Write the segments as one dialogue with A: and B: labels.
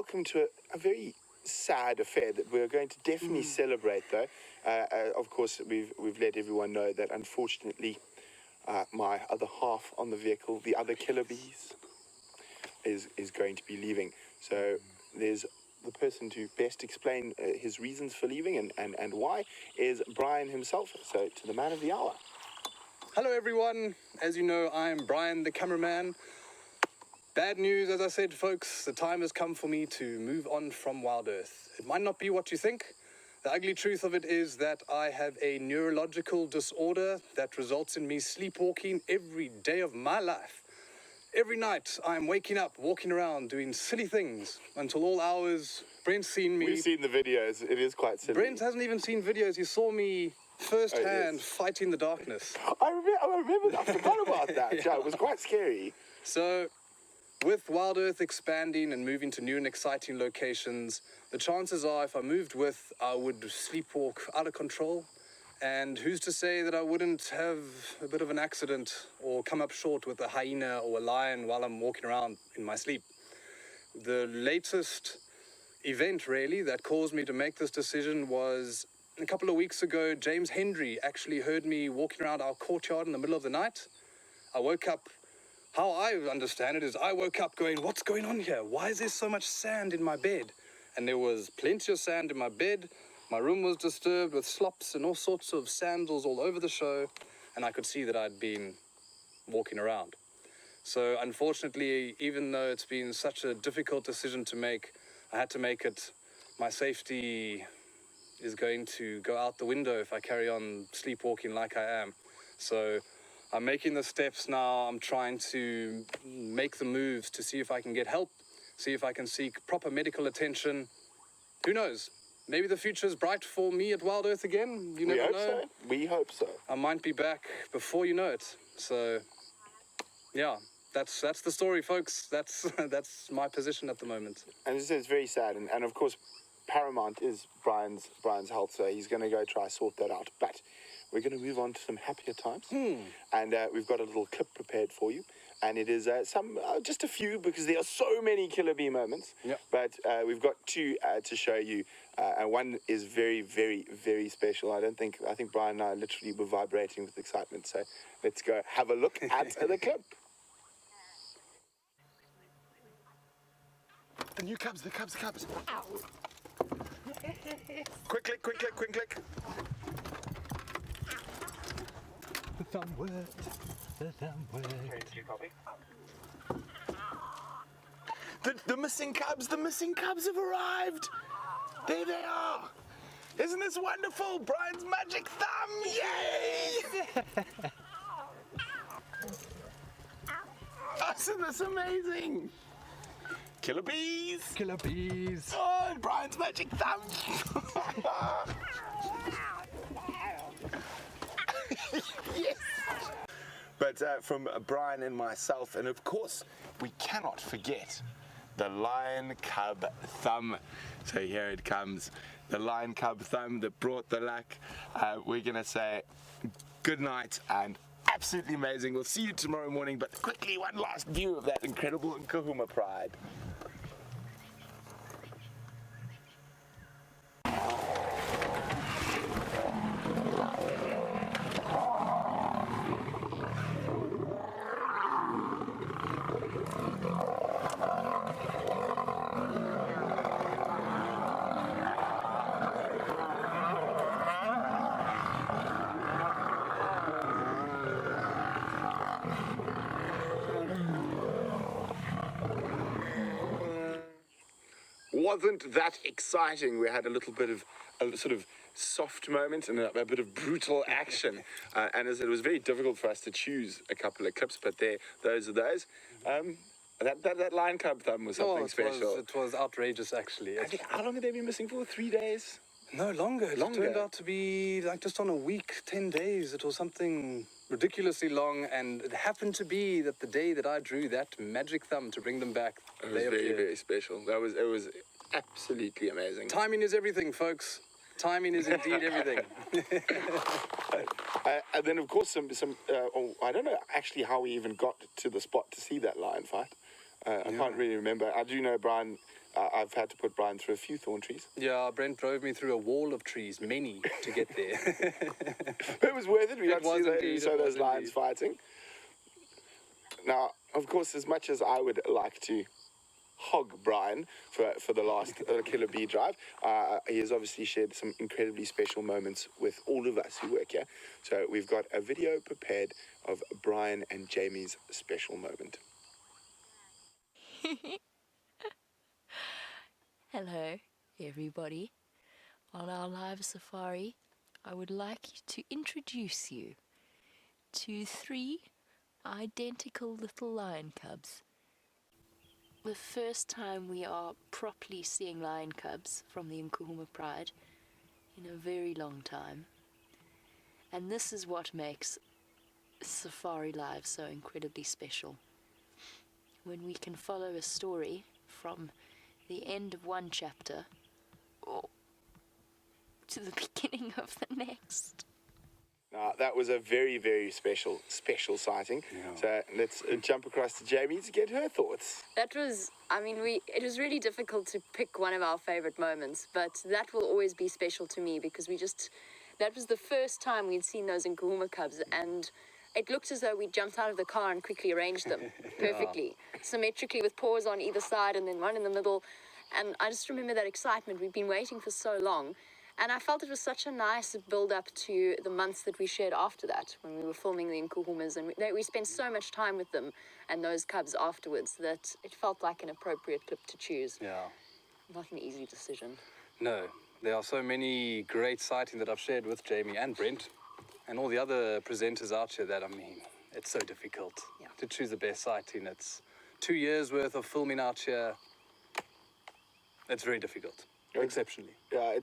A: welcome to a very sad affair that we're going to definitely celebrate, though. Of course, we've let everyone know that, unfortunately, my other half on the vehicle, the other killer bees, is going to be leaving. So there's the person to best explain his reasons for leaving and why is Bryan himself. So to the man of the hour.
B: Hello everyone, as you know, I'm Bryan the cameraman. Bad news, as I said, folks, the time has come for me to move on from Wild Earth. It might not be what you think. The ugly truth of it is that I have a neurological disorder that results in me sleepwalking every day of my life. Every night I'm waking up, walking around, doing silly things until all hours. Brent's seen me.
A: We've seen the videos. It is quite silly.
B: Brent hasn't even seen videos. He saw me firsthand fighting the darkness.
A: I remember. I forgot about that. Yeah, it was quite scary.
B: So, with Wild Earth expanding and moving to new and exciting locations, the chances are if I moved with, I would sleepwalk out of control. And who's to say that I wouldn't have a bit of an accident or come up short with a hyena or a lion while I'm walking around in my sleep. The latest event, really, that caused me to make this decision was a couple of weeks ago. James Hendry actually heard me walking around our courtyard in the middle of the night. I woke up. How I understand it is I woke up going, what's going on here? Why is there so much sand in my bed? And there was plenty of sand in my bed. My room was disturbed with slops and all sorts of sandals all over the show. And I could see that I'd been walking around. So unfortunately, even though it's been such a difficult decision to make, I had to make it. My safety is going to go out the window if I carry on sleepwalking like I am. So I'm making the steps now. I'm trying to make the moves to see if I can get help, see if I can seek proper medical attention. Who knows? Maybe the future is bright for me at Wild Earth again. You never know.
A: So. We hope so.
B: I might be back before you know it. So, yeah, that's the story, folks. That's my position at the moment.
A: And this is very sad. And of course, paramount is Bryan's health. So he's going to go try sort that out. But we're going to move on to some happier times. And we've got a little clip prepared for you. And it is just a few, because there are so many killer bee moments.
B: Yep.
A: But we've got two to show you. And one is very, very, very special. I think Bryan and I literally were vibrating with excitement. So let's go have a look at the clip. The new cubs, the cubs. Ow. Quick click.
C: The thumb worked.
A: The missing cubs have arrived. There they are. Isn't this wonderful? Bryan's magic thumb. Yay! Isn't this amazing? Killer bees. Oh, and Bryan's magic thumb. Yes. But from Bryan and myself, and of course, we cannot forget the lion cub thumb. So here it comes, the lion cub thumb that brought the luck. We're gonna say good night and absolutely amazing. We'll see you tomorrow morning, but quickly, one last view of that incredible Kahuma pride. Wasn't that exciting? We had a little bit of a sort of soft moment and a bit of brutal action. And as it was very difficult for us to choose a couple of clips, but those are those. That lion cub thumb was something special.
B: It was outrageous, actually.
A: How long had they been missing for? 3 days?
B: No, longer. It turned out to be like just on a week, 10 days. It was something ridiculously long, and it happened to be that the day that I drew that magic thumb to bring them back,
A: it was very, very special. It was absolutely amazing.
B: Timing is everything, folks. Timing is indeed everything.
A: And then, of course, I don't know actually how we even got to the spot to see that lion fight. I can't really remember. I do know Brian. I've had to put Brian through a few thorn trees.
B: Yeah, Brent drove me through a wall of trees, many, to get there.
A: But it was worth it. We got
B: was
A: to
B: indeed,
A: see
B: it
A: those
B: was
A: lions
B: indeed.
A: fighting. Now, of course, as much as I would like to hog Brian for the last Killer Bee drive, he has obviously shared some incredibly special moments with all of us who work here. So we've got a video prepared of Brian and Jamie's special moment.
D: Hello, everybody. On our live safari, I would like to introduce you to 3 identical little lion cubs. The first time we are properly seeing lion cubs from the Nkuhuma Pride in a very long time. And this is what makes Safari Live so incredibly special. When we can follow a story from the end of one chapter to the beginning of the next.
A: That was a very, very special sighting.
B: Yeah.
A: So let's jump across to Jamie to get her thoughts.
E: That was, it was really difficult to pick one of our favorite moments, but that will always be special to me because that was the first time we'd seen those Nkuhuma cubs, and it looked as though we jumped out of the car and quickly arranged them perfectly, symmetrically, with paws on either side and then one in the middle. And I just remember that excitement. We'd been waiting for so long. And I felt it was such a nice build-up to the months that we shared after that, when we were filming the Nkuhumas, and we spent so much time with them and those cubs afterwards that it felt like an appropriate clip to choose.
B: Yeah.
E: Not an easy decision.
B: No, there are so many great sightings that I've shared with Jamie and Brent and all the other presenters out here that, it's so difficult to choose the best sighting. It's 2 years worth of filming out here. It's very difficult. Exceptionally.
A: Yeah,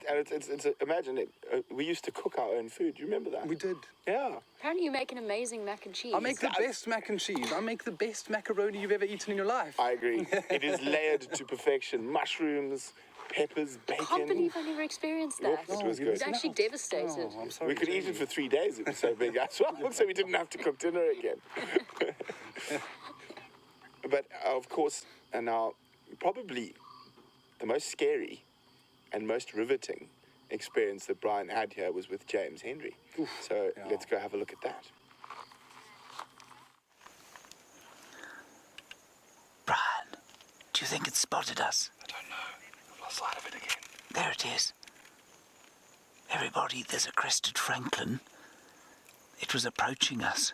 A: imagine it. We used to cook our own food. Do you remember that?
B: We did.
A: Yeah.
E: Apparently you make an amazing mac and cheese.
B: I make the best mac and cheese. I make the best macaroni you've ever eaten in your life.
A: I agree. It is layered to perfection. Mushrooms, peppers, bacon.
E: I can't believe I never experienced that.
A: It was
B: you
A: good.
E: was actually devastated.
B: Oh, I'm sorry.
A: We could eat it for 3 days. It was so big as well, so we didn't have to cook dinner again. But of course, and now probably the most scary and most riveting experience that Brian had here was with James Henry. So let's go have a look at that.
F: Brian, do you think it spotted us?
C: I don't know. I've lost sight of it again.
F: There it is. Everybody, there's a crested francolin. It was approaching us.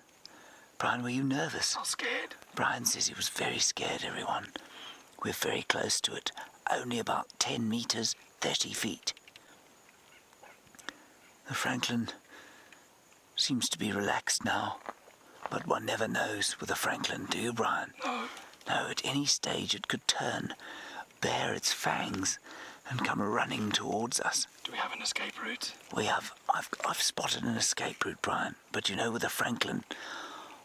F: Brian, were you nervous?
C: I'm scared.
F: Brian says he was very scared, everyone. We're very close to it. Only about 10 meters, 30 feet. The francolin seems to be relaxed now. But one never knows with a francolin, do you, Brian?
C: No.
F: No, at any stage it could turn, bare its fangs, and come running towards us.
C: Do we have an escape route?
F: We have. I've spotted an escape route, Brian. But you know, with a francolin,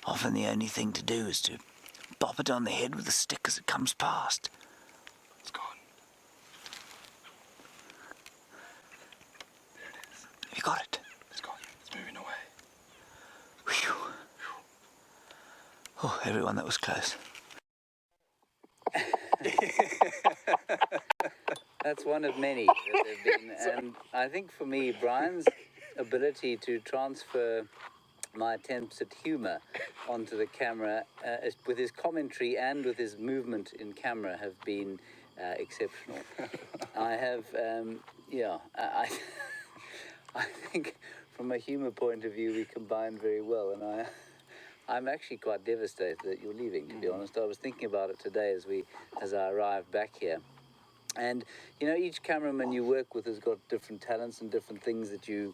F: often the only thing to do is to bop it on the head with a stick as it comes past.
C: It's gone. There it is.
F: Have you got it?
C: It's gone. It's moving away.
F: Whew. Oh, everyone, that was close.
G: That's one of many that have been. And I think for me, Brian's ability to transfer my attempts at humour onto the camera, with his commentary and with his movement in camera, have been exceptional. I have, I think from a humour point of view, we combine very well, and I'm actually quite devastated that you're leaving, to be honest. I was thinking about it today as I arrived back here. And, you know, each cameraman you work with has got different talents and different things that you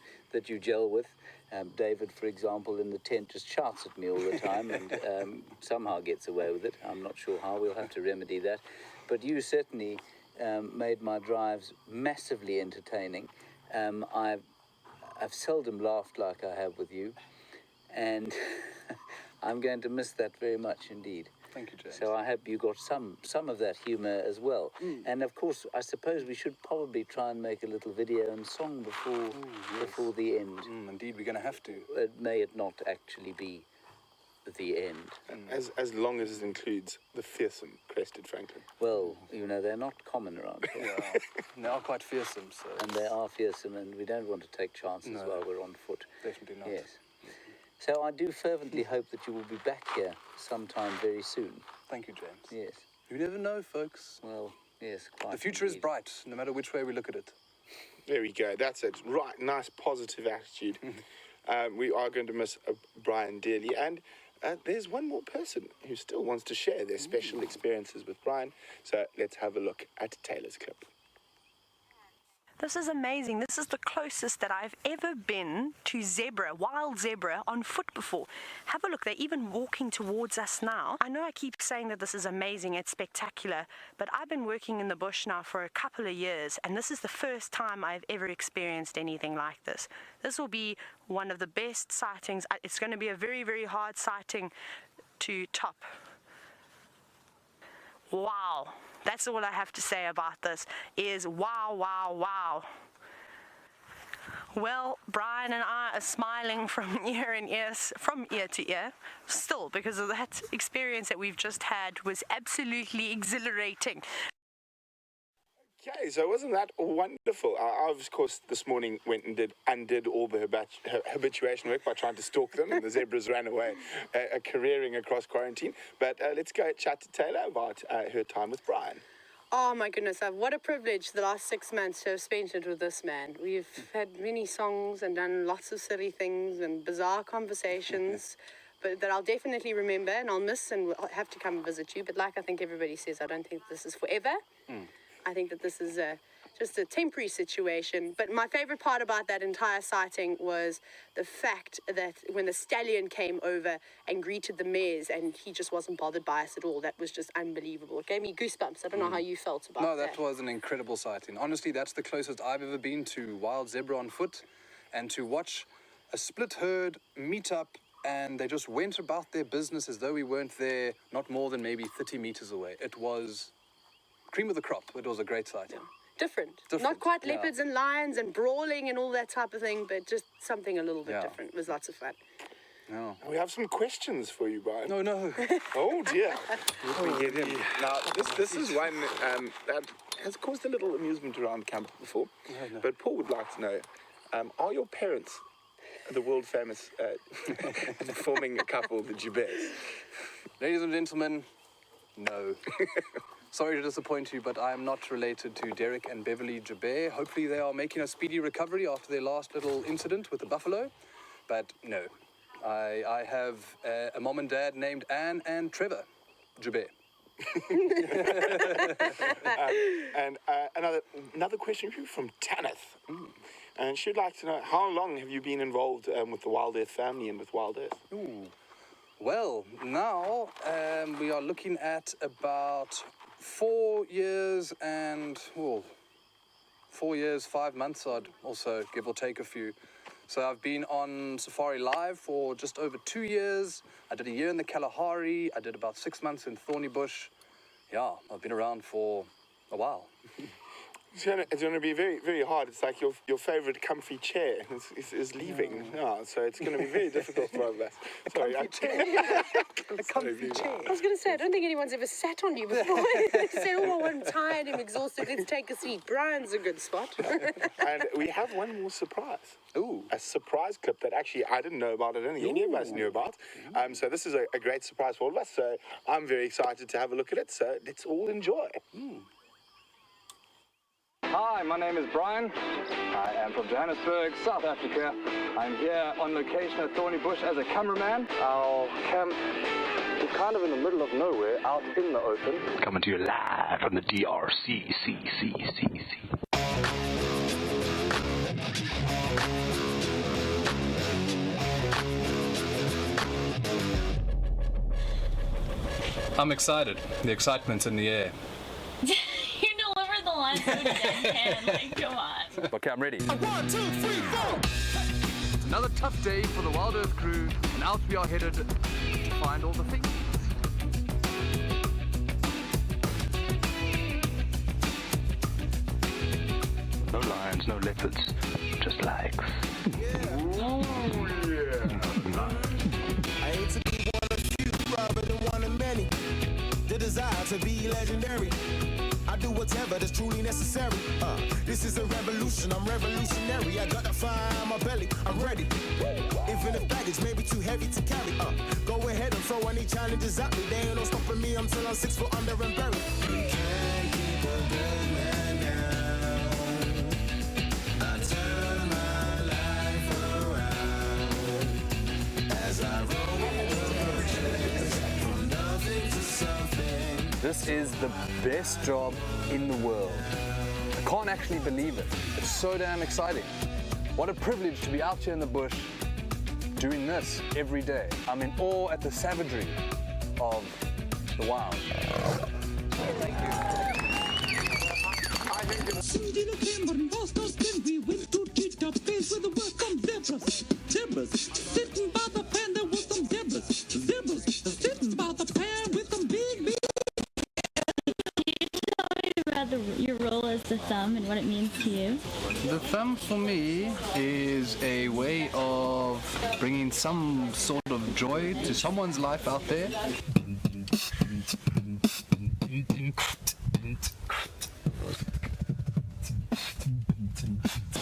G: gel with. David, for example, in the tent just shouts at me all the time and somehow gets away with it. I'm not sure how. We'll have to remedy that. But you certainly made my drives massively entertaining. I've seldom laughed like I have with you. And I'm going to miss that very much indeed.
B: Thank you, James.
G: So I hope you got some of that humour as well. And of course, I suppose we should probably try and make a little video and song before the end.
B: Indeed, we're going to have to.
G: May it not actually be the end.
A: As long as it includes the fearsome crested francolin.
G: Well, you know, they're not common around here.
B: Yeah, and they are quite fearsome, so...
G: And they are fearsome, and we don't want to take chances
B: No.
G: while we're on foot.
B: Definitely not.
G: Yes. So I do fervently hope that you will be back here sometime very soon.
B: Thank you, James.
G: Yes.
B: You never know, folks.
G: Well, yes, quite.
B: The future is
G: indeed.
B: bright, no matter which way we look at it.
A: There we go. That's it. Right. Nice positive attitude. We are going to miss Bryan dearly. And there's one more person who still wants to share their special experiences with Bryan. So let's have a look at Taylor's clip.
H: This is amazing. This is the closest that I've ever been to zebra, wild zebra, on foot before. Have a look, they're even walking towards us now. I know I keep saying that this is amazing, it's spectacular, but I've been working in the bush now for a couple of years, and this is the first time I've ever experienced anything like this. This will be one of the best sightings. It's going to be a very, very hard sighting to top. Wow. That's all I have to say about this, is wow, wow, wow. Well, Bryan and I are smiling from ear to ear, still, because of that experience that we've just had was absolutely exhilarating.
A: Okay, so wasn't that wonderful? I of course, this morning went and undid all the habituation work by trying to stalk them, and the zebras ran away, careering across quarantine. But let's go chat to Taylor about her time with Bryan.
I: Oh my goodness, what a privilege the last 6 months to have spent it with this man. We've had many songs and done lots of silly things and bizarre conversations, but that I'll definitely remember and I'll miss, and I'll have to come and visit you. But like I think everybody says, I don't think this is forever. I think that this is just a temporary situation. But my favorite part about that entire sighting was the fact that when the stallion came over and greeted the mares, and he just wasn't bothered by us at all. That was just unbelievable. It gave me goosebumps. I don't know how you felt about that.
B: No, that was an incredible sighting. Honestly, that's the closest I've ever been to wild zebra on foot, and to watch a split herd meet up, and they just went about their business as though we weren't there, not more than maybe 30 meters away. It was cream of the crop. It was a great sighting.
I: Different. Not quite leopards and lions and brawling and all that type of thing, but just something a little bit different. It was lots of fun.
B: No.
A: We have some questions for you, Bryan.
B: No, no.
A: Oh dear. We get him. Now, this is one that has caused a little amusement around camp before.
B: No.
A: But Paul would like to know, are your parents the world famous performing couple, the Jouberts?
B: Ladies and gentlemen, no. Sorry to disappoint you, but I am not related to Derek and Beverly Joubert. Hopefully they are making a speedy recovery after their last little incident with the buffalo. But no, I have a mom and dad named Anne and Trevor Joubert.
A: And another question from Tanith. And she'd like to know, how long have you been involved with the Wild Earth family and with Wild Earth?
B: Ooh. Well, now we are looking at about 4 years and 4 years, 5 months. I'd also give or take a few. So I've been on Safari Live for just over 2 years. I did a year in the Kalahari. I did about 6 months in Thorny Bush. Yeah, I've been around for a while.
A: It's going to be very, very hard. It's like your favorite comfy chair is leaving. Yeah, so it's going to be very difficult for us. Sorry,
B: A comfy chair.
I: I was going to say, I don't think anyone's ever sat on you before. They say, oh, I'm tired, I'm exhausted, let's take a seat. Bryan's a good spot.
A: And we have one more surprise.
B: Ooh.
A: A surprise clip that actually I didn't know about. I don't think any of us knew about. So this is a great surprise for all of us. So I'm very excited to have a look at it. So let's all enjoy.
J: Hi, my name is Bryan. I am from Johannesburg, South Africa. I'm here on location at Thorny Bush as a cameraman. Our camp is kind of in the middle of nowhere, out in the open.
C: Coming to you live from the DRC.
B: I'm excited. The excitement's in the air.
K: You delivered the line so deadpan, like, come on.
J: Okay, I'm ready.
B: 1, 2, 3, 4! It's another tough day for the Wild Earth crew, and out we are headed to find all the things.
C: No lions, no leopards, just likes.
A: Oh, yeah.
L: I hate to be one of desire to be legendary. I do whatever that's truly necessary. This is a revolution, I'm revolutionary. I got that fire in my belly, I'm ready. Even if baggage may be too heavy to carry. Go ahead and throw any challenges at me. They ain't no stopping me until I'm 6 foot under and buried. We can't keep a good man down. I turn my life around as I roll from nothing to something.
B: This is the best job in the world. I can't actually believe it. It's so damn exciting. What a privilege to be out here in the bush doing this every day. I'm in awe at the savagery of the wild. Thank you.
M: Sunday, November, in Boston, we went to Cheetah Face where there were some zebras. Zebras sitting by the pan, there were some zebras. Zebras sitting by the pan with some big.
K: About your role as the thumb and what it means to you?
B: The thumb for me is a way of bringing some sort of joy to someone's life out there.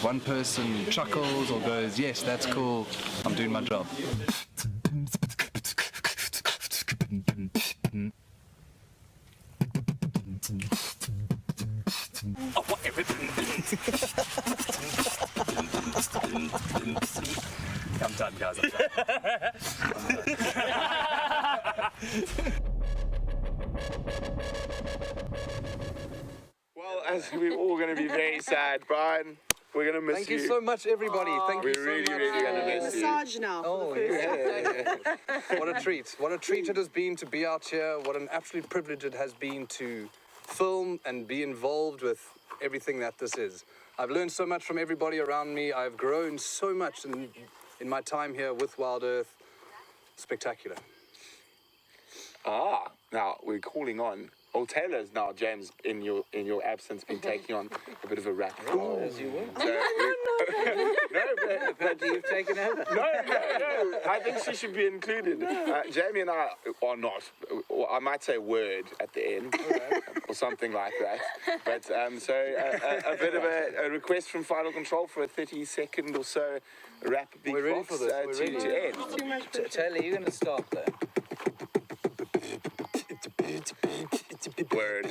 B: One person chuckles or goes, yes, that's cool, I'm doing my job.
N: I'm done, guys.
A: Well, as we're all going to be very sad, Brian, we're going to miss
B: Thank you so much, everybody. Thank you so
A: We're
B: much.
A: really going to miss you.
I: Massage now.
B: Oh, yeah. What a treat. What a treat it has been to be out here. What an absolute privilege it has been to film and be involved with everything that this is. I've learned so much from everybody around me. I've grown so much in my time here with Wild Earth. Spectacular.
A: Now we're calling on. Well, Taylor's now, James, in your absence, been taking on a bit of a rap role.
G: As you will.
A: So
G: But you've taken over.
A: No. I think she should be included. Jamie and I are not. Or I might say word at the end, or something like that. But so a bit of a request from Final Control for a 30-second or so rap beat
B: We're ready
A: box
B: for this.
A: to end.
G: Taylor, you're going to start there.
A: Word.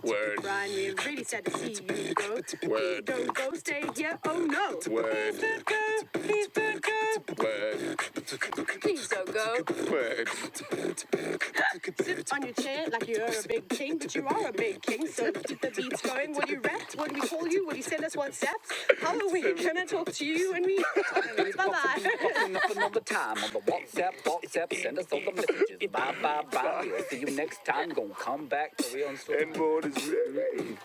A: Word.
I: Brian, we're really sad to see you go.
A: Word.
I: Don't go, stay here. Oh no.
A: Word.
I: Please don't go.
A: Word.
E: Please don't go.
A: Word.
I: Sit on your chair like you're a big king, but you are a big king. So keep the beats going. Will you rap? Will we call you? Will you send us WhatsApps? How are we gonna talk to you when we? Bye-bye.
G: Popping up another time on the WhatsApp, send us all the messages. Bye. We'll see you next time. Gonna come back to Real Story.
A: Inboard is ready.